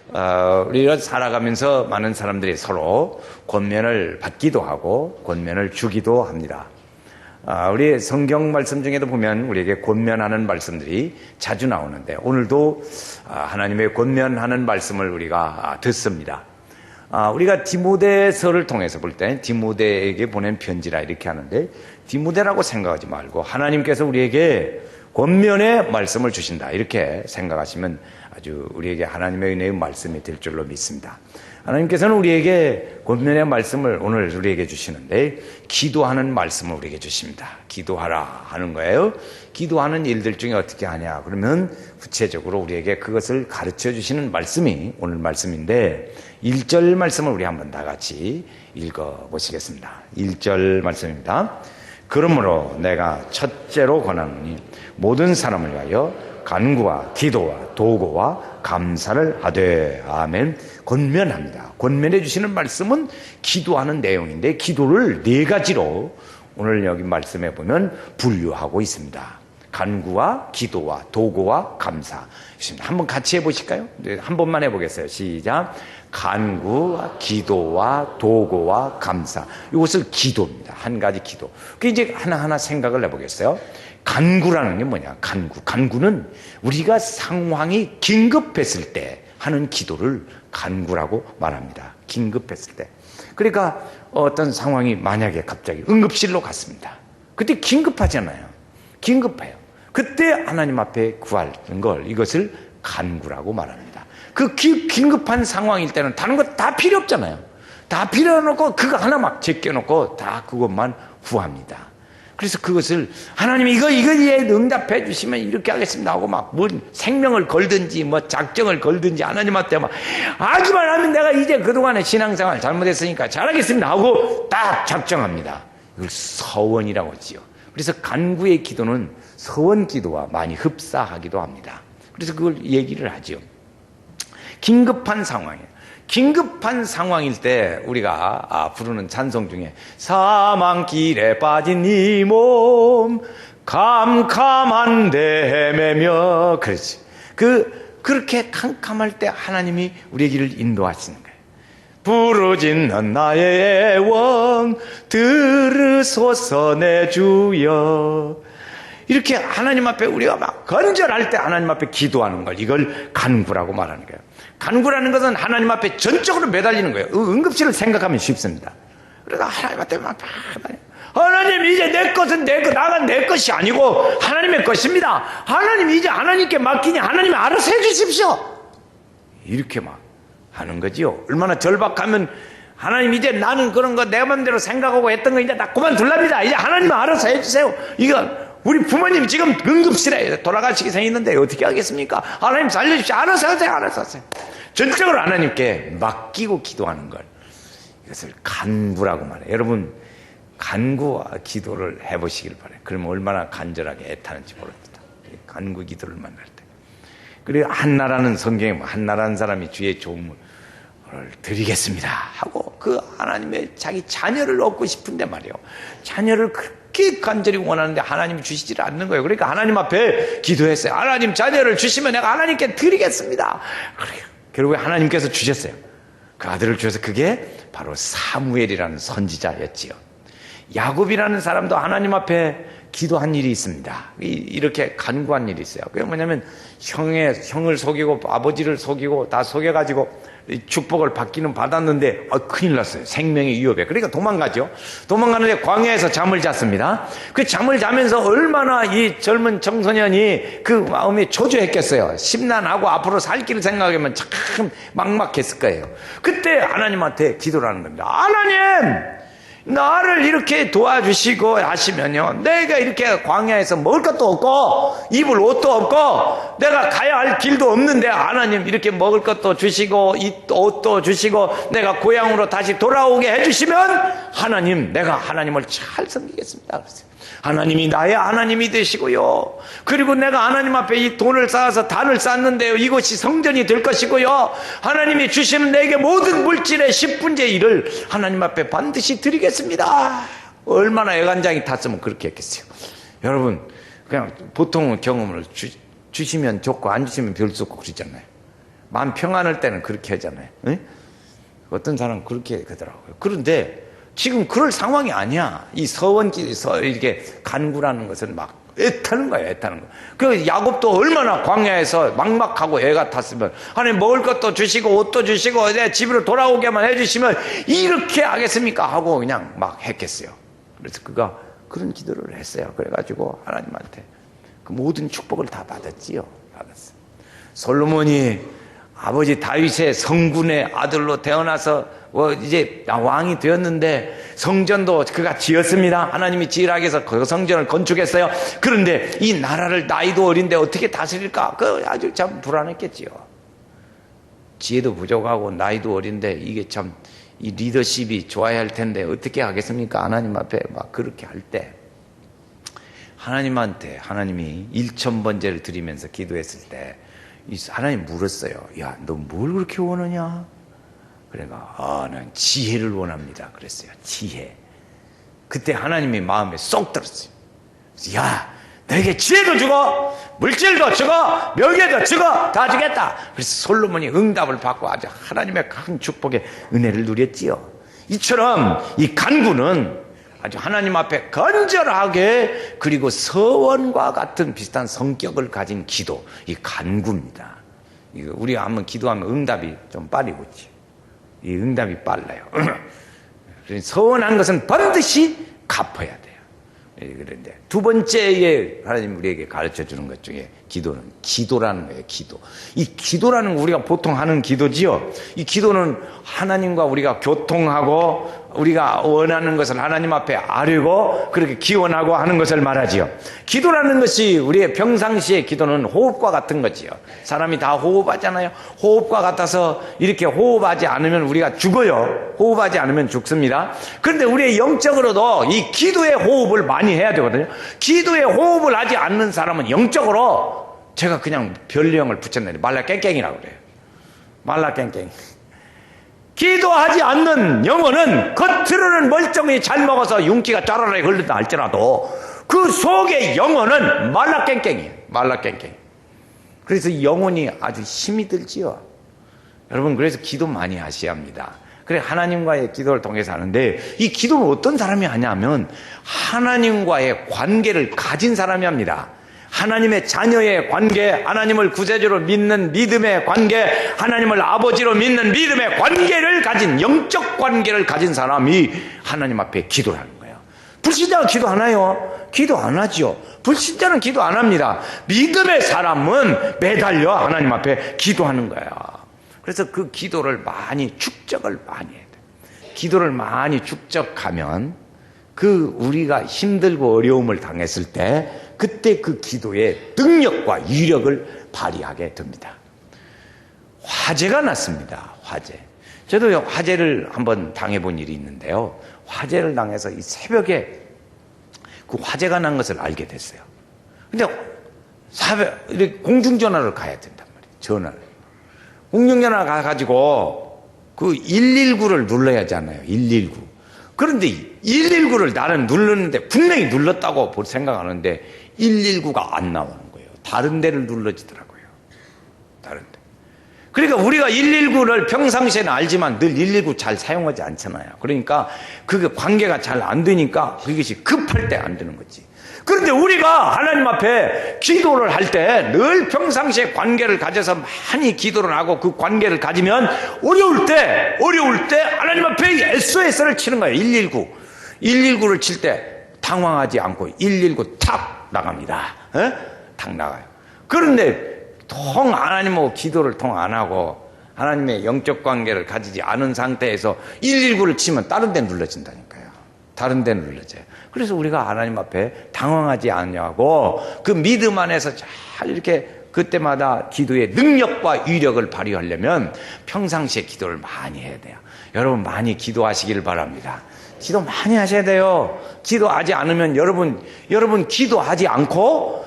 우리가 살아가면서 많은 사람들이 서로 권면을 받기도 하고 권면을 주기도 합니다. 우리 성경 말씀 중에도 보면 우리에게 권면하는 말씀들이 자주 나오는데 오늘도 하나님의 권면하는 말씀을 우리가 듣습니다. 우리가 디모데서를 통해서 볼 때 디모데에게 보낸 편지라 이렇게 하는데 디모데라고 생각하지 말고 하나님께서 우리에게 권면의 말씀을 주신다 이렇게 생각하시면 아주 우리에게 하나님의 은혜의 말씀이 될 줄로 믿습니다. 하나님께서는 우리에게 권면의 말씀을 오늘 우리에게 주시는데 기도하는 말씀을 우리에게 주십니다. 기도하라 하는 거예요. 기도하는 일들 중에 어떻게 하냐 그러면 구체적으로 우리에게 그것을 가르쳐 주시는 말씀이 오늘 말씀인데 1절 말씀을 우리 한번 다 같이 읽어보시겠습니다. 1절 말씀입니다. 그러므로 내가 첫째로 권하노니 모든 사람을 위하여 간구와 기도와 도고와 감사를 하되. 아멘. 권면합니다. 권면해 주시는 말씀은 기도하는 내용인데 기도를 4가지로 오늘 여기 말씀해 보면 분류하고 있습니다. 간구와 기도와 도고와 감사. 한번 같이 해보실까요? 네, 한 번만 해보겠어요. 시작. 간구와 기도와 도고와 감사. 이것을 기도입니다. 한 가지 기도. 그 이제 하나하나 생각을 해보겠어요. 간구라는 게 뭐냐? 간구는 우리가 상황이 긴급했을 때 하는 기도를 간구라고 말합니다. 긴급했을 때. 그러니까 어떤 상황이 만약에 갑자기 응급실로 갔습니다. 그때 긴급하잖아요. 긴급해요. 그때 하나님 앞에 구하는 걸 이것을 간구라고 말합니다. 그 긴급한 상황일 때는 다른 거 다 필요 없잖아요. 다 필요 없고 그거 하나 막 제껴놓고 다 그것만 구합니다. 그래서 그것을 하나님 이거에 응답해 주시면 이렇게 하겠습니다 하고 막 뭐 생명을 걸든지 뭐 작정을 걸든지 하나님한테 막 하기만 하면 내가 이제 그동안의 신앙생활 잘못했으니까 잘하겠습니다 하고 딱 작정합니다. 이걸 서원이라고 하지요. 그래서 간구의 기도는 서원 기도와 많이 흡사하기도 합니다. 그래서 그걸 얘기를 하지요. 긴급한 상황일 때 우리가 부르는 찬송 중에 사망길에 빠진 이 몸 캄캄한데 헤매며 그렇지. 그렇게 캄캄할 때 하나님이 우리의 길을 인도하시는 거예요. 부르짖는 나의 애원 들으소서 내 주여. 이렇게 하나님 앞에 우리가 막 건절할 때 하나님 앞에 기도하는 걸 이걸 간구라고 말하는 거예요. 간구라는 것은 하나님 앞에 전적으로 매달리는 거예요. 응급실을 생각하면 쉽습니다. 그러니까 하나님 앞에 막 하나님 이제 내 것은 나가 내 것이 아니고 하나님의 것입니다. 하나님 이제 하나님께 맡기니 하나님이 알아서 해주십시오. 이렇게 막 하는 거지요. 얼마나 절박하면 하나님 이제 나는 그런 거 내 맘대로 생각하고 했던 거 이제 다 그만둘랍니다. 이제 하나님 알아서 해주세요. 이거 우리 부모님 지금 응급실에 돌아가시게 생겼는데 어떻게 하겠습니까? 하나님 살려주십시오. 알아서 하세요. 전적으로 하나님께 맡기고 기도하는 걸 이것을 간구라고 말해요. 여러분 간구와 기도를 해보시길 바라요. 그러면 얼마나 간절하게 애타는지 모릅니다. 간구 기도를 만날 때. 그리고 한나라는 성경에 한나라는 사람이 주의 종을 드리겠습니다 하고 그 하나님의 자기 자녀를 얻고 싶은데 말이에요. 자녀를 그렇게 간절히 원하는데 하나님이 주시질 않는 거예요. 그러니까 하나님 앞에 기도했어요. 하나님 자녀를 주시면 내가 하나님께 드리겠습니다. 그래요. 결국에 하나님께서 주셨어요. 그 아들을 주셔서 그게 바로 사무엘이라는 선지자였지요. 야곱이라는 사람도 하나님 앞에 기도한 일이 있습니다. 이렇게 간구한 일이 있어요. 그게 뭐냐면 형을 속이고 아버지를 속이고 다 속여가지고 축복을 받기는 받았는데 큰일 났어요. 생명의 위협에. 그러니까 도망가죠. 도망가는데 광야에서 잠을 잤습니다. 그 잠을 자면서 얼마나 이 젊은 청소년이 그 마음이 초조했겠어요. 심란하고 앞으로 살 길을 생각하면 참 막막했을 거예요. 그때 하나님한테 기도를 하는 겁니다. 하나님! 나를 이렇게 도와주시고 하시면요, 내가 이렇게 광야에서 먹을 것도 없고 입을 옷도 없고 내가 가야 할 길도 없는데 하나님 이렇게 먹을 것도 주시고 옷도 주시고 내가 고향으로 다시 돌아오게 해주시면 하나님, 내가 하나님을 잘 섬기겠습니다. 그랬어요. 하나님이 나의 하나님이 되시고요, 그리고 내가 하나님 앞에 이 돈을 쌓아서 단을 쌓는데요, 이것이 성전이 될 것이고요, 하나님이 주시는 내게 모든 물질의 10분의 1을 하나님 앞에 반드시 드리겠습니다. 얼마나 애간장이 탔으면 그렇게 했겠어요. 여러분, 그냥 보통은 경험을 주시면 좋고 안 주시면 별 수 없고 그러잖아요. 마음 평안할 때는 그렇게 하잖아요. 응? 어떤 사람은 그렇게 하더라고요. 그런데 지금 그럴 상황이 아니야. 이 서원길에서 이렇게 간구라는 것은 막 애타는 거야, 애타는 거. 그 야곱도 얼마나 광야에서 막막하고 애가 탔으면 하나님 먹을 것도 주시고 옷도 주시고 내 집으로 돌아오게만 해주시면 이렇게 하겠습니까? 하고 그냥 막 했겠어요. 그래서 그가 그런 기도를 했어요. 그래가지고 하나님한테 그 모든 축복을 다 받았지요. 받았어요. 솔로몬이 아버지 다윗의 성군의 아들로 태어나서 이제 왕이 되었는데 성전도 그가 지었습니다. 하나님이 지으라고 해서 그 성전을 건축했어요. 그런데 이 나라를 나이도 어린데 어떻게 다스릴까? 그 아주 참 불안했겠지요. 지혜도 부족하고 나이도 어린데 이게 참 이 리더십이 좋아야 할 텐데 어떻게 하겠습니까? 하나님 앞에 막 그렇게 할 때 하나님한테 하나님이 1000번제를 드리면서 기도했을 때 하나님 물었어요. 야, 너 뭘 그렇게 원하냐? 그래가 난 지혜를 원합니다. 그랬어요. 지혜. 그때 하나님이 마음에 쏙 들었어요. 야, 너에게 지혜도 주고 물질도 주고 명예도 주고 다 주겠다. 그래서 솔로몬이 응답을 받고 아주 하나님의 큰 축복의 은혜를 누렸지요. 이처럼 이 간구는 아주 하나님 앞에 건절하게 그리고 서원과 같은 비슷한 성격을 가진 기도, 이 간구입니다. 우리가 한번 기도하면 응답이 좀 빨리 오지. 이 응답이 빨라요. 서원한 것은 반드시 갚아야 돼요. 그런데 두 번째에 하나님 우리에게 가르쳐 주는 것 중에 기도는 기도라는 거예요. 기도. 이 기도라는 거 우리가 보통 하는 기도지요. 이 기도는 하나님과 우리가 교통하고 우리가 원하는 것을 하나님 앞에 아뢰고 그렇게 기원하고 하는 것을 말하지요. 기도라는 것이 우리의 평상시의 기도는 호흡과 같은 거지요. 사람이 다 호흡하잖아요. 호흡과 같아서 이렇게 호흡하지 않으면 우리가 죽어요. 호흡하지 않으면 죽습니다. 그런데 우리의 영적으로도 이 기도의 호흡을 많이 해야 되거든요. 기도의 호흡을 하지 않는 사람은 영적으로 제가 그냥 별명을 붙였는데 말라깽깽이라고 그래요. 말라깽깽. 기도하지 않는 영혼은 겉으로는 멀쩡히 잘 먹어서 윤기가 짜라라리 흘른다 할지라도 그 속의 영혼은 말라깽깽이에요. 말라깽깽. 그래서 영혼이 아주 힘이 들지요. 여러분, 그래서 기도 많이 하셔야 합니다. 그래, 하나님과의 기도를 통해서 하는데 이 기도는 어떤 사람이 하냐면 하나님과의 관계를 가진 사람이 합니다. 하나님의 자녀의 관계, 하나님을 구세주로 믿는 믿음의 관계, 하나님을 아버지로 믿는 믿음의 관계를 가진, 영적 관계를 가진 사람이 하나님 앞에 기도를 하는 거예요. 불신자가 기도하나요? 기도 안 하죠. 불신자는 기도 안 합니다. 믿음의 사람은 매달려 하나님 앞에 기도하는 거예요. 그래서 그 기도를 많이 축적을 많이 해야 돼요. 기도를 많이 축적하면 그 우리가 힘들고 어려움을 당했을 때 그때 그 기도의 능력과 위력을 발휘하게 됩니다. 화재가 났습니다. 화재. 저도 화재를 한번 당해본 일이 있는데요. 화재를 당해서 이 새벽에 그 화재가 난 것을 알게 됐어요. 근데 이렇게 공중전화를 가야 된단 말이에요. 전화를. 공중전화 가가지고 그 119를 눌러야 하잖아요. 119. 그런데 119를 나는 눌렀는데 분명히 눌렀다고 생각하는데 119가 안 나오는 거예요. 다른 데를 눌러지더라고요. 다른 데. 그러니까 우리가 119를 평상시에는 알지만 늘 119 잘 사용하지 않잖아요. 그러니까 그게 관계가 잘 안 되니까 그것이 급할 때 안 되는 거지. 그런데 우리가 하나님 앞에 기도를 할 때 늘 평상시에 관계를 가져서 많이 기도를 하고 그 관계를 가지면 어려울 때 하나님 앞에 SOS를 치는 거예요. 119. 119를 칠 때 당황하지 않고 119 탁 나갑니다. 에? 탁 나가요. 그런데 하나님하고 기도를 통 안 하고 하나님의 영적 관계를 가지지 않은 상태에서 119를 치면 다른 데 눌러진다니까요. 다른 데 눌러져요. 그래서 우리가 하나님 앞에 당황하지 않냐고 그 믿음 안에서 잘 이렇게 그때마다 기도의 능력과 위력을 발휘하려면 평상시에 기도를 많이 해야 돼요. 여러분 많이 기도하시길 바랍니다. 기도 많이 하셔야 돼요. 기도하지 않으면 여러분 기도하지 않고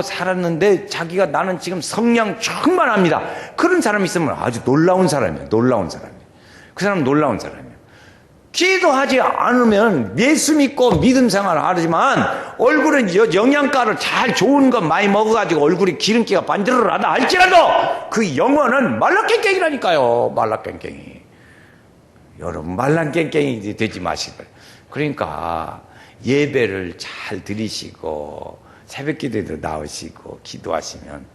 살았는데 자기가 나는 지금 성령 충만합니다. 그런 사람이 있으면 아주 놀라운 사람이에요. 놀라운 사람이에요. 그 사람은 놀라운 사람이에요. 기도하지 않으면 예수 믿고 믿음 생활을 하지만 얼굴은 영양가를 잘 좋은 거 많이 먹어가지고 얼굴에 기름기가 반지르르하다 할지라도 그 영혼은 말라깽깽이라니까요. 말라깽깽이. 여러분 말라깽깽이 되지 마시고. 그러니까 예배를 잘 드리시고 새벽기도에도 나오시고 기도하시면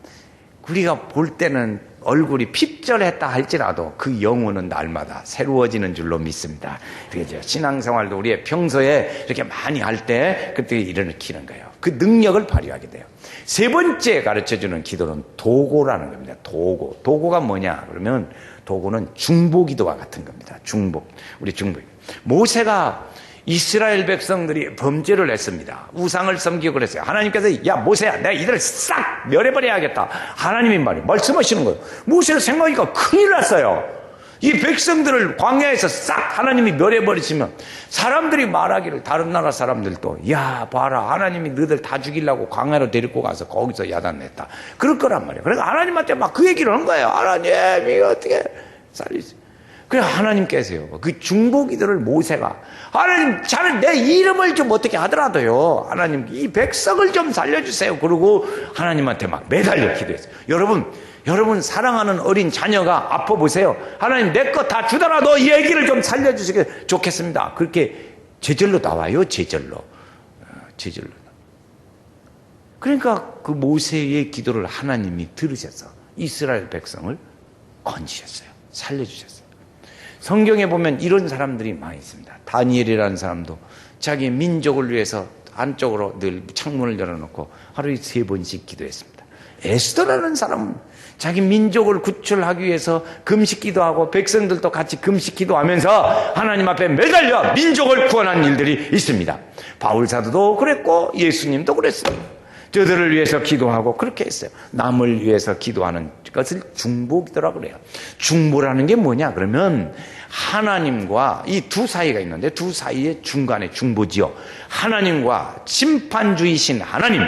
우리가 볼 때는 얼굴이 핍절했다 할지라도 그 영혼은 날마다 새로워지는 줄로 믿습니다. 그래서 신앙생활도 우리의 평소에 이렇게 많이 할 때 그때 일으키는 거예요. 그 능력을 발휘하게 돼요. 세 번째 가르쳐주는 기도는 도고라는 겁니다. 도고. 도고가 뭐냐 그러면 도고는 중보기도와 같은 겁니다. 중보. 우리 중보. 모세가 이스라엘 백성들이 범죄를 했습니다. 우상을 섬기고 그랬어요. 하나님께서 야 모세야 내가 이들을 싹 멸해버려야겠다. 하나님이 말씀하시는 거예요. 모세가 생각하니까 큰일 났어요. 이 백성들을 광야에서 싹 하나님이 멸해버리시면 사람들이 말하기를 다른 나라 사람들도 야 봐라 하나님이 너희들 다 죽이려고 광야로 데리고 가서 거기서 야단냈다. 그럴 거란 말이에요. 그래서 하나님한테 막 그 얘기를 한 거예요. 하나님 이거 어떻게 살리지. 그래 하나님께서요 그 중보기도를 모세가 하나님 자는 내 이름을 좀 어떻게 하더라도요 하나님 이 백성을 좀 살려주세요 그러고 하나님한테 막 매달려 기도했어요. 여러분 사랑하는 어린 자녀가 아파 보세요. 하나님 내 거 다 주더라도 이 애기를 좀 살려주시길 좋겠습니다. 그렇게 제절로 나와요. 제절로. 그러니까 그 모세의 기도를 하나님이 들으셔서 이스라엘 백성을 건지셨어요. 살려주셨어요. 성경에 보면 이런 사람들이 많이 있습니다. 다니엘이라는 사람도 자기 민족을 위해서 안쪽으로 늘 창문을 열어놓고 하루에 3번씩 기도했습니다. 에스더라는 사람은 자기 민족을 구출하기 위해서 금식 기도하고 백성들도 같이 금식 기도하면서 하나님 앞에 매달려 민족을 구원한 일들이 있습니다. 바울 사도도 그랬고 예수님도 그랬습니다. 저들을 위해서 기도하고 그렇게 했어요. 남을 위해서 기도하는 것을 중보기도라고 그래요. 중보라는 게 뭐냐 그러면 하나님과 이 두 사이가 있는데 두 사이의 중간에 중보지요. 하나님과 심판주이신 하나님,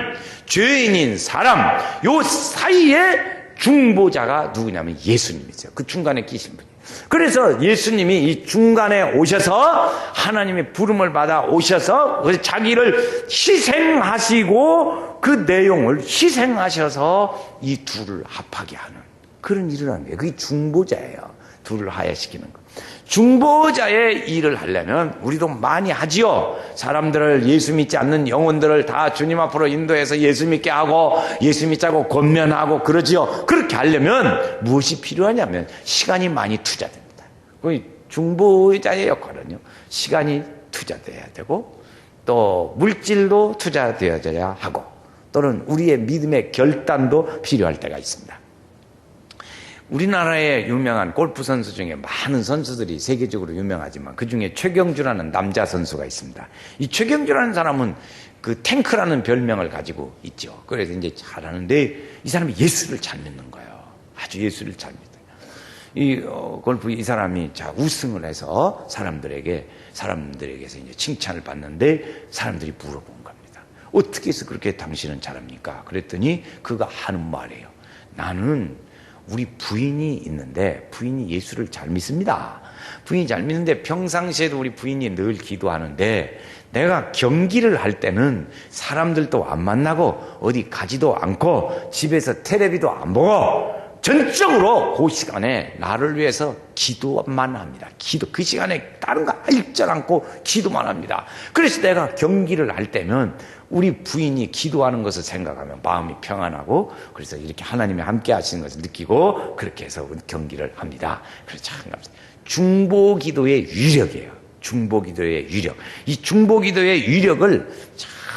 죄인인 사람 요 사이에 중보자가 누구냐면 예수님이세요. 그 중간에 끼신 분이에요. 그래서 예수님이 이 중간에 오셔서 하나님의 부름을 받아 오셔서 자기를 희생하시고 그 내용을 희생하셔서 이 둘을 합하게 하는 그런 일을 하는 거예요. 그게 중보자예요. 둘을 하야시키는 거. 중보자의 일을 하려면 우리도 많이 하지요. 사람들을 예수 믿지 않는 영혼들을 다 주님 앞으로 인도해서 예수 믿게 하고 예수 믿자고 권면하고 그러지요. 그렇게 하려면 무엇이 필요하냐면 시간이 많이 투자됩니다. 그 중보자의 역할은요. 시간이 투자돼야 되고 또 물질도 투자되어야 하고 또는 우리의 믿음의 결단도 필요할 때가 있습니다. 우리나라의 유명한 골프 선수 중에 많은 선수들이 세계적으로 유명하지만 그중에 최경주라는 남자 선수가 있습니다. 이 최경주라는 사람은 그 탱크라는 별명을 가지고 있죠. 그래서 이제 잘하는데 이 사람이 예수를 잘 믿는 거예요. 아주 예수를 잘 믿어요. 이 골프 이 사람이 자 우승을 해서 사람들에게서 이제 칭찬을 받는데 사람들이 물어본 겁니다. 어떻게 해서 그렇게 당신은 잘합니까? 그랬더니 그가 하는 말이에요. 나는 우리 부인이 있는데 부인이 예수를 잘 믿습니다. 부인이 잘 믿는데 평상시에도 우리 부인이 늘 기도하는데 내가 경기를 할 때는 사람들도 안 만나고 어디 가지도 않고 집에서 텔레비도 안 보고 전적으로 그 시간에 나를 위해서 기도만 합니다. 그 시간에 다른 거 읽질 않고 기도만 합니다. 그래서 내가 경기를 할 때면 우리 부인이 기도하는 것을 생각하면 마음이 평안하고 그래서 이렇게 하나님이 함께 하시는 것을 느끼고 그렇게 해서 경기를 합니다. 그래서 참 감사합니다. 중보기도의 위력이에요. 중보기도의 위력. 이 중보기도의 위력을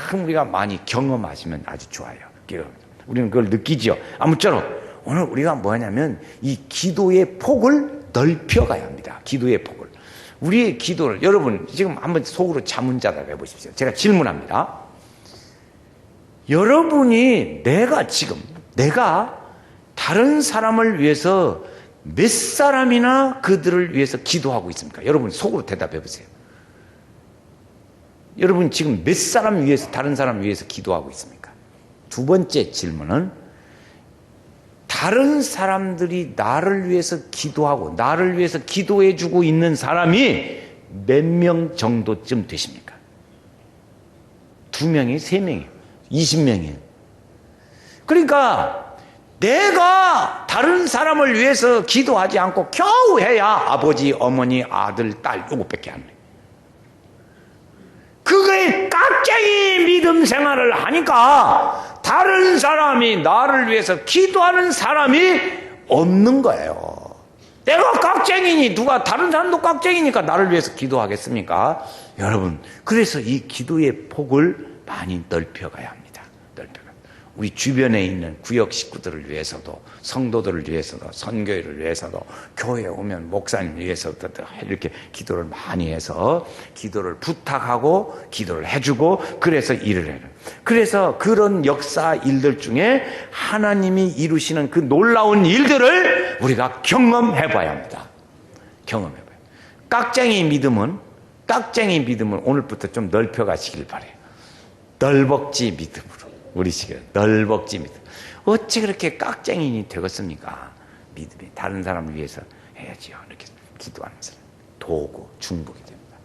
참 우리가 많이 경험하시면 아주 좋아요. 우리는 그걸 느끼죠. 아무쪼록 오늘 우리가 뭐냐면 이 기도의 폭을 넓혀가야 합니다. 기도의 폭을. 우리의 기도를 여러분 지금 한번 속으로 자문자답 해보십시오. 제가 질문합니다. 여러분이 내가 다른 사람을 위해서 몇 사람이나 그들을 위해서 기도하고 있습니까? 여러분 속으로 대답해 보세요. 여러분 지금 몇 사람 위해서 다른 사람 위해서 기도하고 있습니까? 두 번째 질문은 다른 사람들이 나를 위해서 기도하고 나를 위해서 기도해 주고 있는 사람이 몇 명 정도쯤 되십니까? 2명이 3명이 20명이에요. 그러니까 내가 다른 사람을 위해서 기도하지 않고 겨우 해야 아버지, 어머니, 아들, 딸 요것밖에 안 해요. 그거에 깍쟁이 믿음 생활을 하니까 다른 사람이 나를 위해서 기도하는 사람이 없는 거예요. 내가 깍쟁이니 누가 다른 사람도 깍쟁이니까 나를 위해서 기도하겠습니까? 여러분, 그래서 이 기도의 폭을 많이 넓혀가야 합니다. 넓혀가. 우리 주변에 있는 구역 식구들을 위해서도, 성도들을 위해서도, 선교회를 위해서도, 교회에 오면 목사님 위해서도 이렇게 기도를 많이 해서 기도를 부탁하고 기도를 해주고 그래서 일을 해요. 그래서 그런 역사 일들 중에 하나님이 이루시는 그 놀라운 일들을 우리가 경험해 봐야 합니다. 경험해 봐요. 깍쟁이 믿음은 오늘부터 좀 넓혀 가시길 바래요. 널벅지 믿음으로. 우리 시기에 널벅지 믿음. 어찌 그렇게 깍쟁이니 되겠습니까? 믿음이 다른 사람을 위해서 해야지요. 이렇게 기도하는 사람. 도구, 중복이 됩니다.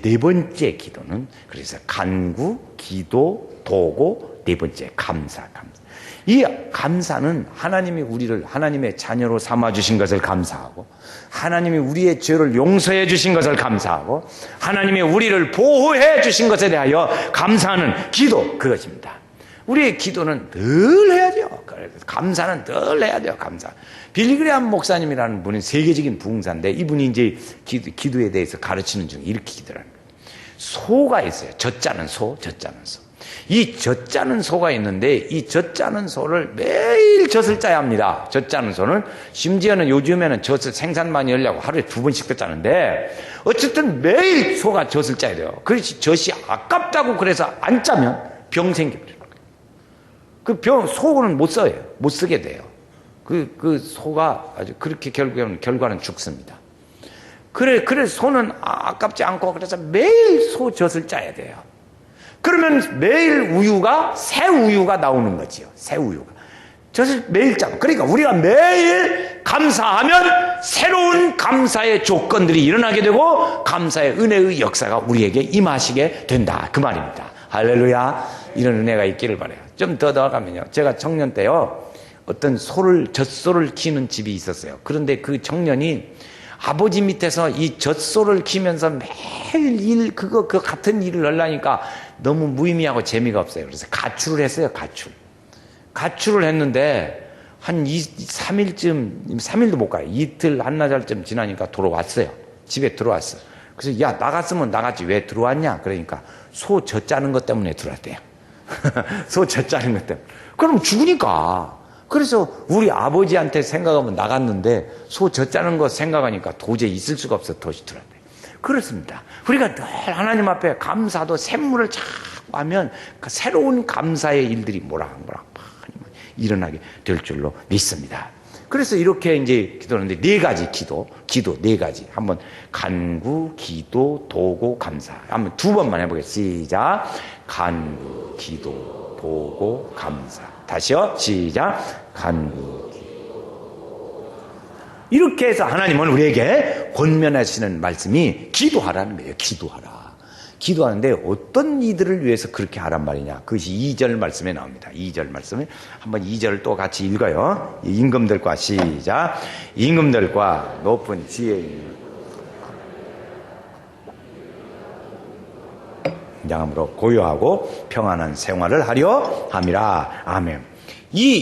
네 번째 기도는 그래서 간구, 기도, 도구, 네 번째 감사. 이 감사는 하나님이 우리를 하나님의 자녀로 삼아주신 것을 감사하고 하나님이 우리의 죄를 용서해 주신 것을 감사하고 하나님이 우리를 보호해 주신 것에 대하여 감사하는 기도, 그것입니다. 우리의 기도는 늘 해야죠. 감사는 늘 해야 돼요. 감사. 빌리그레암 목사님이라는 분이 세계적인 부흥사인데 이분이 이제 기도에 대해서 가르치는 중에 이렇게 기도를 합니다. 소가 있어요. 젖자는 소. 이 젖자는 소가 있는데 이 젖자는 소를 매일 젖을 짜야 합니다. 젖자는 소는 심지어는 요즘에는 젖을 생산 많이 하려고 하루에 2번씩도 짜는데 어쨌든 매일 소가 젖을 짜야 돼요. 그렇지 젖이 아깝다고 그래서 안 짜면 병 생깁니다. 그 병, 소는 못 써요. 못 쓰게 돼요. 그 소가 아주 그렇게 결과는 죽습니다. 그래 소는 아깝지 않고 그래서 매일 소 젖을 짜야 돼요. 그러면 매일 새 우유가 나오는 거지요. 새 우유가. 젖을 매일 짜고. 그러니까 우리가 매일 감사하면 새로운 감사의 조건들이 일어나게 되고 감사의 은혜의 역사가 우리에게 임하시게 된다. 그 말입니다. 할렐루야. 이런 은혜가 있기를 바라요. 좀 더 나아가면요. 제가 청년 때요. 어떤 젖소를 키우는 집이 있었어요. 그런데 그 청년이 아버지 밑에서 이 젖소를 키우면서 매일 그 같은 일을 하려니까 너무 무의미하고 재미가 없어요. 그래서 가출을 했어요. 가출을 했는데 한 3일도 못 가요. 이틀 한나절쯤 지나니까 돌아왔어요. 집에 들어왔어요. 그래서 야 나갔으면 나갔지 왜 들어왔냐? 그러니까 소 젖 짜는 것 때문에 들어왔대요. 소 젖 짜는 것 때문에. 그럼 죽으니까. 그래서 우리 아버지한테 생각하면 나갔는데 소 젖 짜는 거 생각하니까 도저히 있을 수가 없어 도시 들어왔대. 그렇습니다. 우리가 늘 하나님 앞에 감사도 샘물을 자꾸 하면 그 새로운 감사의 일들이 모락모락 일어나게 될 줄로 믿습니다. 그래서 이렇게 이제 기도하는데 4가지 기도 4가지. 한번 간구, 기도, 도고, 감사. 한번 2번만 해보겠습니다. 시작. 간구, 기도, 도고, 감사. 다시요. 시작. 간구, 기도. 이렇게 해서 하나님은 우리에게 권면하시는 말씀이 기도하라는 거예요. 기도하는데 어떤 이들을 위해서 그렇게 하란 말이냐. 그것이 2절 말씀에 나옵니다. 2절 말씀에 한번 2절을 또 같이 읽어요. 임금들과 시작. 임금들과 높은 지혜 있는 양함으로 고요하고 평안한 생활을 하려 함이라. 아멘.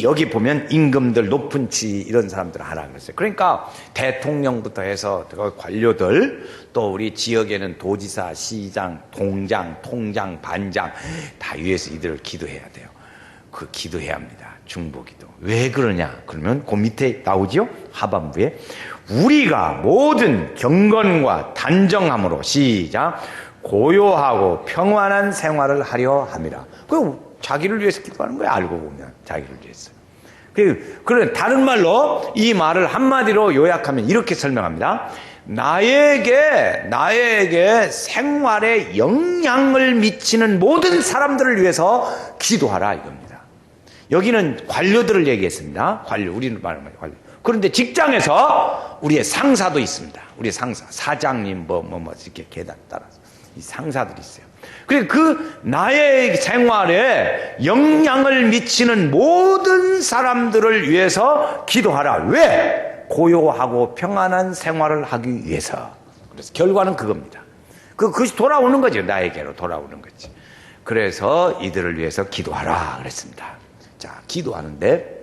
여기 보면 임금들, 높은 지 이런 사람들 하라 그랬어요. 그러니까 대통령부터 해서 관료들, 또 우리 지역에는 도지사, 시장, 동장, 통장, 반장 다 위에서 이들을 기도해야 돼요. 그 기도해야 합니다. 중보기도. 왜 그러냐? 그러면 그 밑에 나오죠? 하반부에 우리가 모든 경건과 단정함으로 시작. 고요하고 평안한 생활을 하려 함이라. 자기를 위해서 기도하는 거야. 알고 보면 자기를 위해서. 그런 다른 말로 이 말을 한마디로 요약하면 이렇게 설명합니다. 나에게 생활에 영향을 미치는 모든 사람들을 위해서 기도하라 이겁니다. 여기는 관료들을 얘기했습니다. 관료, 우리는 말하는 관료. 그런데 직장에서 우리의 상사도 있습니다. 우리의 상사, 사장님, 이렇게 계단 따라서. 이 상사들이 있어요. 그리고 그 나의 생활에 영향을 미치는 모든 사람들을 위해서 기도하라. 왜? 고요하고 평안한 생활을 하기 위해서. 그래서 결과는 그겁니다. 그것이 돌아오는 거죠. 나에게로 돌아오는 거지. 그래서 이들을 위해서 기도하라 그랬습니다. 자, 기도하는데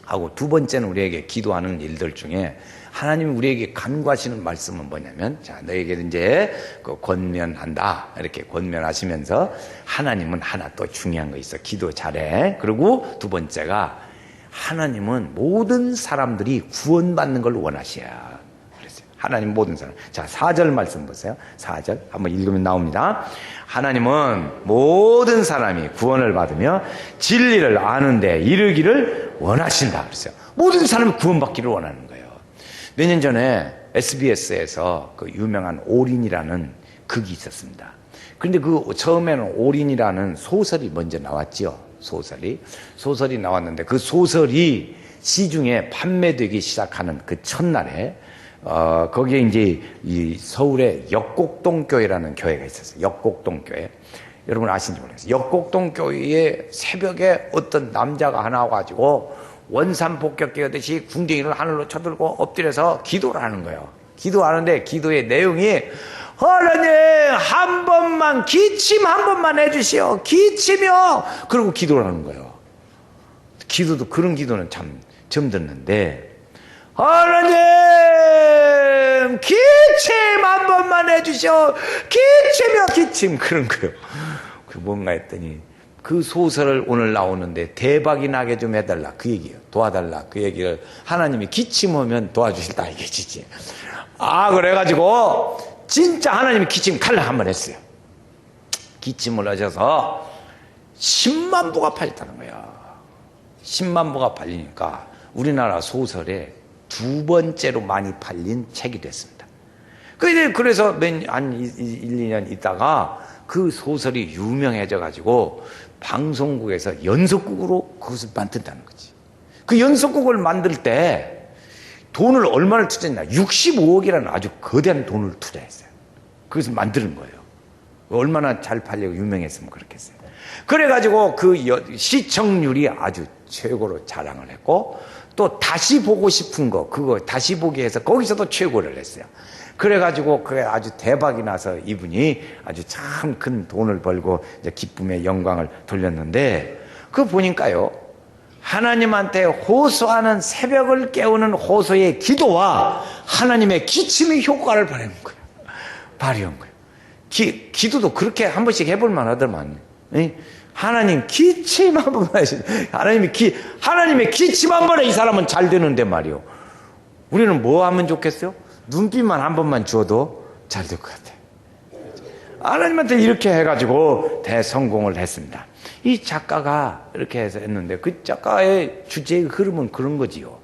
하고 두 번째는 우리에게 기도하는 일들 중에 하나님이 우리에게 간구하시는 말씀은 뭐냐면, 자, 너에게 이제 권면한다. 이렇게 권면하시면서 하나님은 하나 또 중요한 거 있어. 기도 잘해. 그리고 두 번째가 하나님은 모든 사람들이 구원받는 걸 원하셔. 그랬어요. 하나님 모든 사람. 자, 4절 말씀 보세요. 4절 한번 읽으면 나옵니다. 하나님은 모든 사람이 구원을 받으며 진리를 아는데 이르기를 원하신다. 그랬어요. 모든 사람이 구원받기를 원하는 거예요. 몇 년 전에 SBS에서 그 유명한 올인이라는 극이 있었습니다. 그런데 그 처음에는 올인이라는 소설이 먼저 나왔죠. 소설이 나왔는데 그 소설이 시중에 판매되기 시작하는 그 첫날에 거기에 이제 이 서울의 역곡동 교회라는 교회가 있었어요. 역곡동 교회. 여러분 아시는지 모르겠어요. 역곡동 교회에 새벽에 어떤 남자가 하나 와가지고 원산 폭격기 하듯이 궁뎅이를 하늘로 쳐들고 엎드려서 기도를 하는 거예요. 기도하는데 기도의 내용이 하나님 한 번만 기침 한 번만 해주시오. 기침이요. 그리고 기도를 하는 거예요. 기도도 그런 기도는 참 처음 듣는데 하나님 기침 한 번만 해주시오. 기침이요. 기침 그런 거예요. 그 뭔가 했더니 그 소설을 오늘 나오는데 대박이 나게 좀 해달라 그 얘기예요. 도와달라 그 얘기를 하나님이 기침하면 도와주실다 이게지지. 그래가지고 진짜 하나님이 기침 칼라 한번 했어요. 기침을 하셔서 10만 부가 팔렸다는 거야. 10만 부가 팔리니까 우리나라 소설에 두 번째로 많이 팔린 책이 됐습니다. 그래서 한 1, 2년 있다가 그 소설이 유명해져 가지고 방송국에서 연속극으로 그것을 만든다는 거지. 그 연속극을 만들 때 돈을 얼마를 투자했나? 65억이라는 아주 거대한 돈을 투자했어요. 그것을 만드는 거예요. 얼마나 잘 팔리고 유명했으면 그렇겠어요. 그래가지고 그 시청률이 아주 최고로 자랑을 했고 또 다시 보고 싶은 거 그거 다시 보기 해서 거기서도 최고를 했어요. 그래가지고 그게 아주 대박이 나서 이분이 아주 참 큰 돈을 벌고 이제 기쁨의 영광을 돌렸는데 그거 보니까요 하나님한테 호소하는 새벽을 깨우는 호소의 기도와 하나님의 기침의 효과를 발휘한 거예요. 기도도 그렇게 한 번씩 해볼 만하더만. 하나님 기침 한 번만 하시죠. 하나님의 기침 한 번에 이 사람은 잘 되는데 말이요. 우리는 뭐 하면 좋겠어요? 눈빛만 한 번만 주어도 잘 될 것 같아요. 하나님한테 이렇게 해가지고 대성공을 했습니다. 이 작가가 이렇게 해서 했는데 그 작가의 주제의 흐름은 그런 거지요.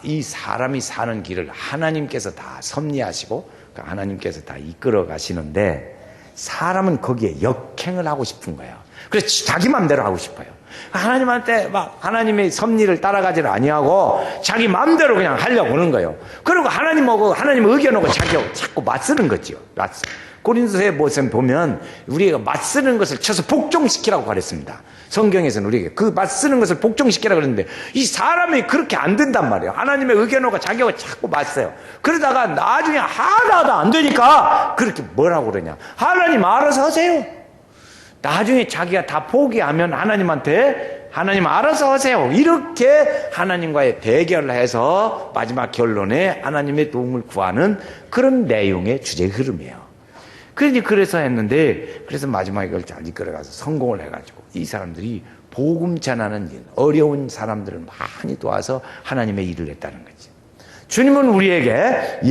이 사람이 사는 길을 하나님께서 다 섭리하시고 하나님께서 다 이끌어 가시는데 사람은 거기에 역행을 하고 싶은 거예요. 그래서 자기 마음대로 하고 싶어요. 하나님한테 막 하나님의 섭리를 따라가지를 아니하고 자기 마음대로 그냥 하려고 하는 거예요. 그리고 하나님하고 하나님의 의견하고 자기하고 자꾸 맞서는 거지요. 고린도서에 보면 우리가 맞서는 것을 쳐서 복종시키라고 가르쳤습니다. 성경에서는 우리에게 그 맞서는 것을 복종시키라고 그랬는데 이 사람이 그렇게 안 된단 말이에요. 하나님의 의견하고 자기하고 자꾸 맞서요. 그러다가 나중에 하나도 안 되니까 그렇게 뭐라고 그러냐. 하나님 알아서 하세요. 나중에 자기가 다 포기하면 하나님한테 하나님 알아서 하세요. 이렇게 하나님과의 대결을 해서 마지막 결론에 하나님의 도움을 구하는 그런 내용의 주제 흐름이에요. 그래서 했는데 그래서 마지막에 그걸 잘 이끌어가서 성공을 해가지고 이 사람들이 복음 전하는 일, 어려운 사람들을 많이 도와서 하나님의 일을 했다는 거지. 주님은 우리에게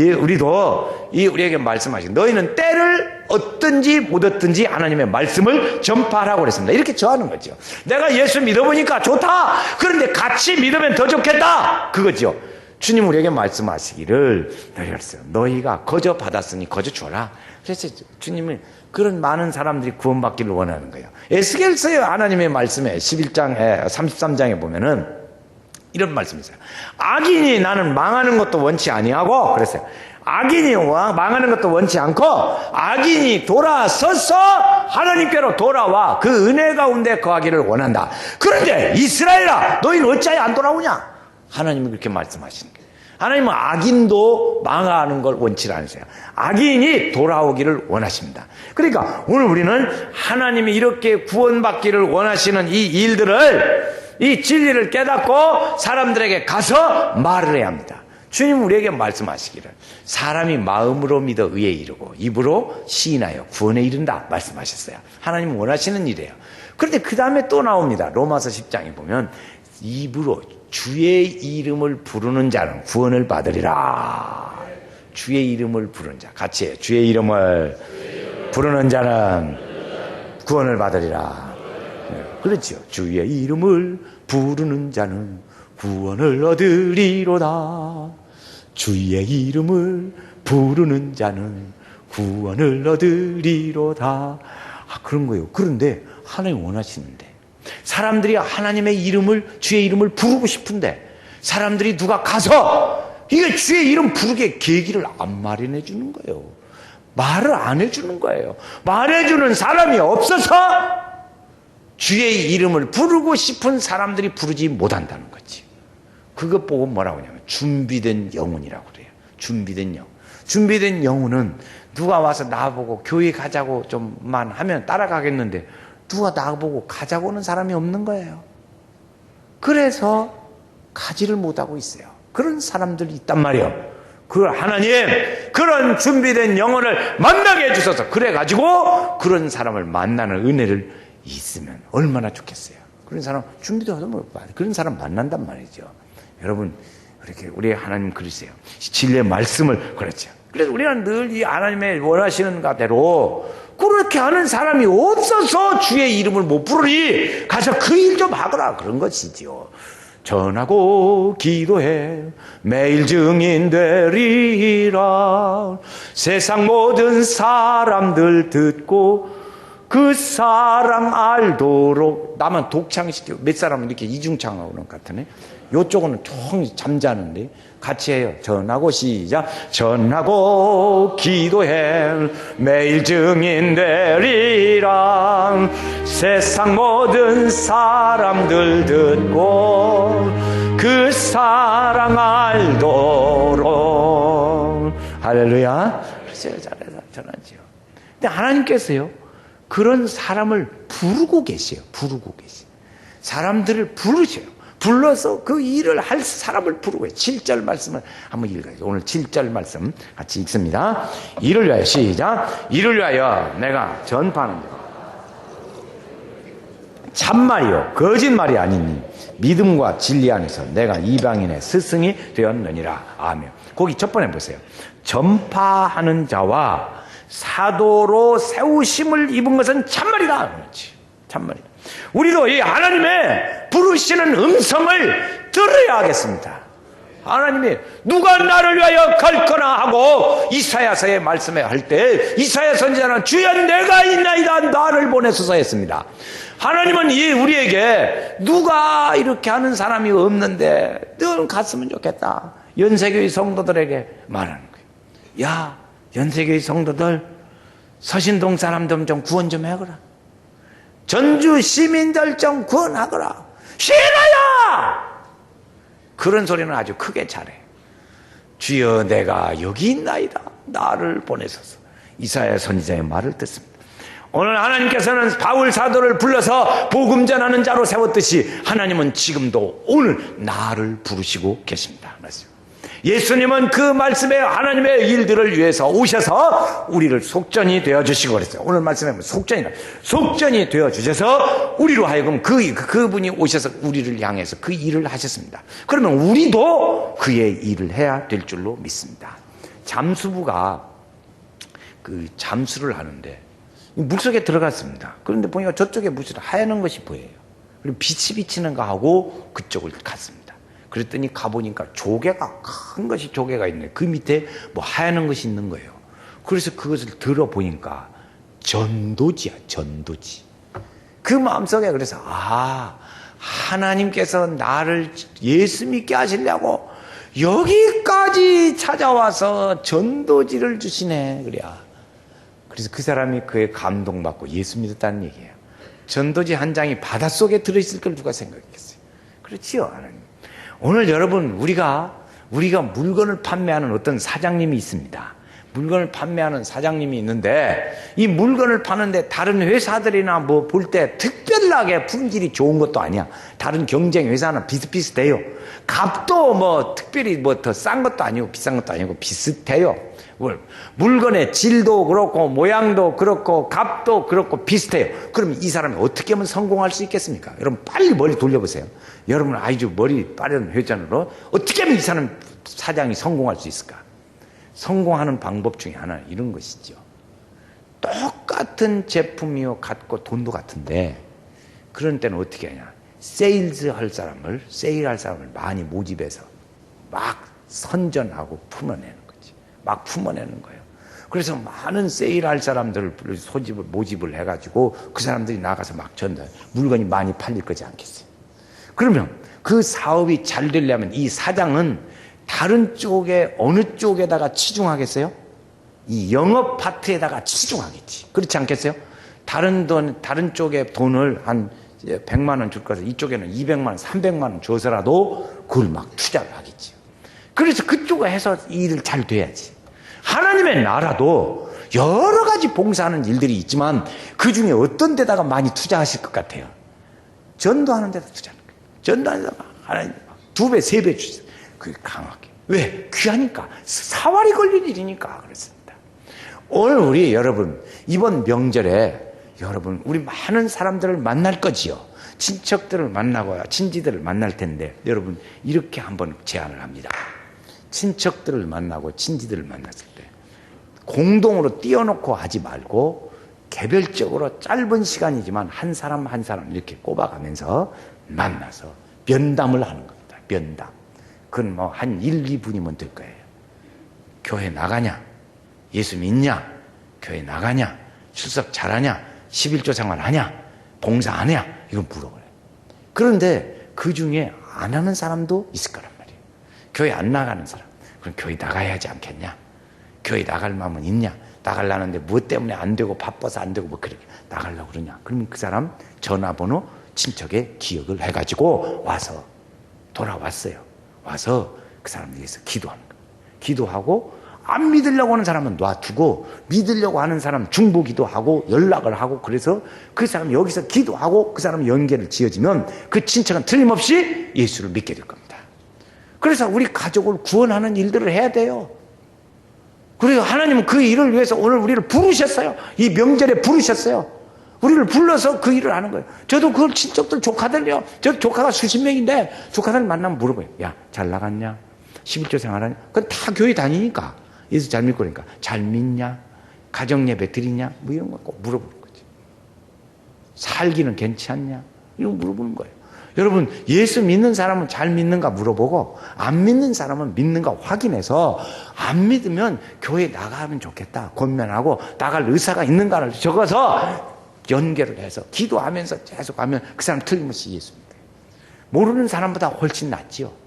말씀하시고 너희는 때를 얻든지 못 얻든지 하나님의 말씀을 전파하라고 그랬습니다. 이렇게 저하는 거죠. 내가 예수 믿어보니까 좋다. 그런데 같이 믿으면 더 좋겠다. 그거죠. 주님 우리에게 말씀하시기를 너희가 거저 받았으니 거저 줘라. 그래서 주님은 그런 많은 사람들이 구원받기를 원하는 거예요. 에스겔서의 하나님의 말씀에 11장 33장에 보면은 이런 말씀이세요. 악인이 나는 망하는 것도 원치 아니하고 그랬어요. 악인이 망하는 것도 원치 않고 악인이 돌아서서 하나님께로 돌아와 그 은혜 가운데 거하기를 원한다. 그런데 이스라엘아 너희는 어찌하여 안 돌아오냐? 하나님은 그렇게 말씀하시는 거예요. 하나님은 악인도 망하는 걸 원치 않으세요. 악인이 돌아오기를 원하십니다. 그러니까 오늘 우리는 하나님이 이렇게 구원받기를 원하시는 이 일들을, 이 진리를 깨닫고 사람들에게 가서 말을 해야 합니다. 주님 우리에게 말씀하시기를 사람이 마음으로 믿어 의에 이르고 입으로 시인하여 구원에 이른다 말씀하셨어요. 하나님은 원하시는 일이에요. 그런데 그 다음에 또 나옵니다. 로마서 10장에 보면 입으로 주의 이름을 부르는 자는 구원을 받으리라. 주의 이름을 부르는 자 같이 해요. 주의 이름을 부르는 자는 구원을 받으리라. 그렇죠. 주의 이름을 부르는 자는 구원을 얻으리로다. 주의 이름을 부르는 자는 구원을 얻으리로다. 그런 거예요. 그런데 하나님 원하시는데 사람들이 하나님의 이름을, 주의 이름을 부르고 싶은데 사람들이 누가 가서 이게 주의 이름 부르게 계기를 안 마련해 주는 거예요. 말을 안 해주는 거예요. 말해주는 사람이 없어서 주의 이름을 부르고 싶은 사람들이 부르지 못한다는 거지. 그것 보고 뭐라고 하냐면 준비된 영혼이라고 그래요. 준비된 영혼. 준비된 영혼은 누가 와서 나보고 교회 가자고 좀만 하면 따라가겠는데 누가 나보고 가자고 하는 사람이 없는 거예요. 그래서 가지를 못하고 있어요. 그런 사람들이 있단 말이에요. 그 하나님 그런 준비된 영혼을 만나게 해주셔서 그래가지고 그런 사람을 만나는 은혜를 있으면 얼마나 좋겠어요. 그런 사람 준비도 하도 못 봐요. 그런 사람 만난단 말이죠. 여러분 이렇게 우리 하나님 그러세요. 진리의 말씀을 그렇죠. 그래서 우리는 늘 이 하나님의 원하시는 가대로 그렇게 하는 사람이 없어서 주의 이름을 못 부르니 가서 그 일 좀 하거라 그런 것이지요. 전하고 기도해 매일 증인 되리라. 세상 모든 사람들 듣고 그 사랑 알도록. 나만 독창시키고 몇 사람은 이렇게 이중창하고 그런 것 같으네. 요쪽은 총 잠자는데 같이 해요. 전하고 시작. 전하고 기도해 매일 증인 되리라. 세상 모든 사람들 듣고 그 사랑 알도록. 할렐루야. 그래서 잘해서 전하지요. 근데 하나님께서요 그런 사람을 부르고 계세요. 부르고 계세요. 사람들을 부르셔요. 불러서 그 일을 할 사람을 부르고 7절 말씀을 한번 읽어요. 오늘 7절 말씀 같이 읽습니다. 이를 위하여 시작. 이를 위하여 내가 전파하는 참말이요 거짓말이 아니니 믿음과 진리 안에서 내가 이방인의 스승이 되었느니라. 아멘. 거기 첫 번에 보세요. 전파하는 자와 사도로 세우심을 입은 것은 참말이다. 그렇지. 참말이다. 우리도 이 하나님의 부르시는 음성을 들어야 하겠습니다. 하나님이 누가 나를 위하여 갈거나 하고 이사야서의 말씀에 할 때 이사야 선지자는 주여 내가 있나이다 나를 보내소서 했습니다. 하나님은 우리에게 누가 이렇게 하는 사람이 없는데 늘 갔으면 좋겠다. 연세교회 성도들에게 말하는 거예요. 야 연세교회 성도들 서신동 사람들 좀 구원 좀 해거라. 전주 시민들 좀 구원하거라. 싫어요! 그런 소리는 아주 크게 잘해. 주여 내가 여기 있나이다. 나를 보내소서. 이사야 선지자의 말을 듣습니다. 오늘 하나님께서는 바울 사도를 불러서 복음 전하는 자로 세웠듯이 하나님은 지금도 오늘 나를 부르시고 계십니다. 예수님은 그 말씀에 하나님의 일들을 위해서 오셔서 우리를 속전이 되어주시고 그랬어요. 오늘 말씀에 속전이 되어주셔서 우리로 하여금 그분이 오셔서 우리를 향해서 그 일을 하셨습니다. 그러면 우리도 그의 일을 해야 될 줄로 믿습니다. 잠수부가 그 잠수를 하는데 물속에 들어갔습니다. 그런데 보니까 저쪽에 무슨 하얀 것이 보여요. 그리고 빛이 비치는 거 하고 그쪽을 갔습니다. 그랬더니 가보니까 조개가 큰 것이 조개가 있네. 그 밑에 뭐 하얀 것이 있는 거예요. 그래서 그것을 들어보니까 전도지야. 전도지. 그 마음속에 그래서 하나님께서 나를 예수 믿게 하시려고 여기까지 찾아와서 전도지를 주시네. 그래야. 그래서 그 사람이 그에 감동받고 예수 믿었다는 얘기예요. 전도지 한 장이 바닷속에 들어있을 걸 누가 생각했겠어요? 그렇지요, 하나님. 오늘 여러분, 우리가 물건을 판매하는 어떤 사장님이 있습니다. 물건을 판매하는 사장님이 있는데 이 물건을 파는데 다른 회사들이나 뭐 볼 때 특별하게 품질이 좋은 것도 아니야. 다른 경쟁 회사는 비슷비슷해요. 값도 뭐 특별히 뭐 더 싼 것도 아니고 비싼 것도 아니고 비슷해요. 물건의 질도 그렇고 모양도 그렇고 값도 그렇고 비슷해요. 그럼 이 사람이 어떻게 하면 성공할 수 있겠습니까? 여러분 빨리 머리 돌려보세요. 여러분 아주 머리 빠른 회전으로 어떻게 하면 이 사람 사장이 성공할 수 있을까? 성공하는 방법 중에 하나는 이런 것이죠. 똑같은 제품이요 같고 돈도 같은데 그런 때는 어떻게 하냐. 세일할 사람을 많이 모집해서 막 선전하고 품어내는 거지. 막 품어내는 거예요. 그래서 많은 세일할 사람들을 모집을 해가지고 그 사람들이 나가서 막 전달, 물건이 많이 팔릴 거지 않겠어요? 그러면 그 사업이 잘 되려면 이 사장은 다른 쪽에 어느 쪽에다가 치중하겠어요? 이 영업 파트에다가 치중하겠지. 그렇지 않겠어요? 다른 쪽에 돈을 한 100만 원 줄 것을 이쪽에는 200만 원, 300만 원 줘서라도 그걸 막 투자를 하겠지. 그래서 그쪽에 해서 일을 잘 돼야지. 하나님의 나라도 여러 가지 봉사하는 일들이 있지만 그 중에 어떤 데다가 많이 투자하실 것 같아요? 전도하는 데다 투자하는 거예요. 전도하는 데다가 하나님 2배, 3배 주세요. 그게 강하게. 왜? 귀하니까. 사활이 걸린 일이니까 그렇습니다. 오늘 우리 여러분 이번 명절에 여러분 우리 많은 사람들을 만날 거지요. 친척들을 만나고 친지들을 만날 텐데 여러분 이렇게 한번 제안을 합니다. 친척들을 만나고 친지들을 만났을 때 공동으로 띄워놓고 하지 말고 개별적으로 짧은 시간이지만 한 사람 한 사람 이렇게 꼽아가면서 만나서 면담을 하는 겁니다. 면담. 그건 뭐 한 1, 2분이면 될 거예요. 교회 나가냐? 예수 믿냐? 교회 나가냐? 출석 잘하냐? 11조 생활하냐? 봉사 안 하냐? 이건 물어봐요. 그런데 그 중에 안 하는 사람도 있을 거란 말이에요. 교회 안 나가는 사람. 그럼 교회 나가야 하지 않겠냐? 교회 나갈 마음은 있냐? 나가려는데 무엇 때문에 안 되고 바빠서 안 되고 뭐 그렇게 나가려고 그러냐? 그러면 그 사람 전화번호 친척에 기억을 해가지고 와서 돌아왔어요. 와서 그 사람을 위해서 기도하는 거예요. 기도하고 안 믿으려고 하는 사람은 놔두고 믿으려고 하는 사람 중보기도 하고 연락을 하고 그래서 그 사람 여기서 기도하고 그 사람 연계를 지어지면 그 친척은 틀림없이 예수를 믿게 될 겁니다. 그래서 우리 가족을 구원하는 일들을 해야 돼요. 그래서 하나님은 그 일을 위해서 오늘 우리를 부르셨어요. 이 명절에 부르셨어요. 우리를 불러서 그 일을 하는 거예요. 저도 그걸 친척들 조카들요. 저 조카가 수십 명인데 조카들 만나면 물어봐요. 야, 잘 나갔냐? 11조 생활하냐? 그건 다 교회 다니니까. 예수 잘 믿고 그러니까. 잘 믿냐? 가정예배 드리냐? 뭐 이런 거 꼭 물어보는 거지. 살기는 괜찮냐? 이런 거 물어보는 거예요. 여러분, 예수 믿는 사람은 잘 믿는가 물어보고 안 믿는 사람은 믿는가 확인해서 안 믿으면 교회 나가면 좋겠다. 권면하고 나갈 의사가 있는가를 적어서 연결을 해서 기도하면서 계속 하면 그 사람 틀림없이 예수 믿어요. 모르는 사람보다 훨씬 낫지요.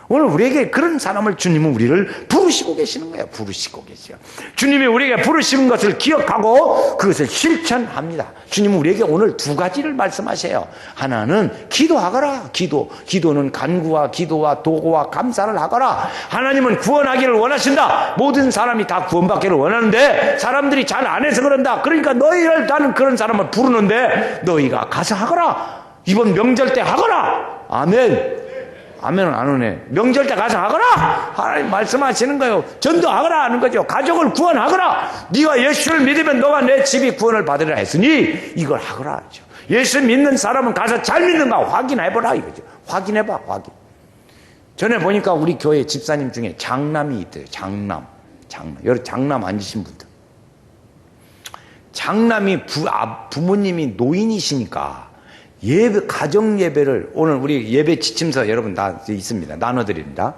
오늘 우리에게 그런 사람을 주님은 우리를 부르시고 계시는 거예요. 부르시고 계셔요. 주님이 우리에게 부르시는 것을 기억하고 그것을 실천합니다. 주님은 우리에게 오늘 두 가지를 말씀하세요. 하나는 기도하거라. 기도는 간구와 기도와 도구와 감사를 하거라. 하나님은 구원하기를 원하신다. 모든 사람이 다 구원받기를 원하는데 사람들이 잘 안 해서 그런다. 그러니까 너희를 나는 그런 사람을 부르는데 너희가 가서 하거라. 이번 명절 때 하거라. 아멘. 아멘은 안 오네. 명절 때 가서 하거라. 하나님 말씀하시는 거예요. 전도하거라 하는 거죠. 가족을 구원하거라. 네가 예수를 믿으면 너와 내 집이 구원을 받으리라 했으니 이걸 하거라 하죠. 예수 믿는 사람은 가서 잘 믿는가 확인해보라 이거죠. 확인해봐. 확인. 전에 보니까 우리 교회 집사님 중에 장남이 있대요. 장남. 여러 장남 앉으신 분들. 장남이 부모님이 노인이시니까 가정 예배를 오늘 우리 예배 지침서 여러분 다 있습니다. 나눠드립니다.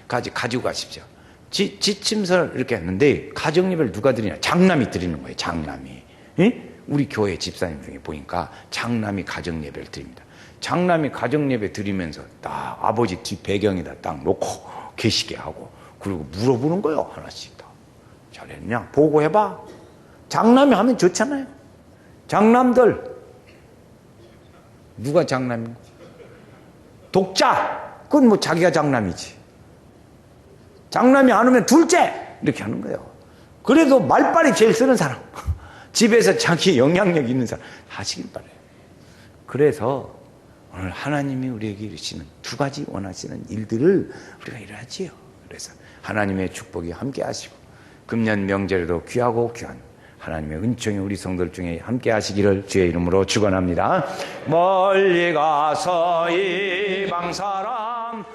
가지고 가십시오. 지침서를 이렇게 했는데 가정 예배를 누가 드리냐? 장남이 드리는 거예요. 장남이. 예? 우리 교회 집사님 중에 보니까 장남이 가정 예배를 드립니다. 장남이 가정예배 드리면서 딱 아버지 뒷 배경에다 딱 놓고 계시게 하고 그리고 물어보는 거예요. 하나씩 다. 잘했냐? 보고해봐. 장남이 하면 좋잖아요. 장남들 누가 장남인가? 독자 그건 뭐 자기가 장남이지. 장남이 안 오면 둘째 이렇게 하는 거예요. 그래도 말빨이 제일 쓰는 사람 집에서 자기 영향력 있는 사람 하시길 바라요. 그래서 오늘 하나님이 우리에게 이루시는 두 가지 원하시는 일들을 우리가 이루어야지요. 그래서 하나님의 축복이 함께 하시고 금년 명절에도 귀하고 귀한 하나님의 은총이 우리 성도들 중에 함께 하시기를 주의 이름으로 축원합니다. 멀리 가서 이방 사람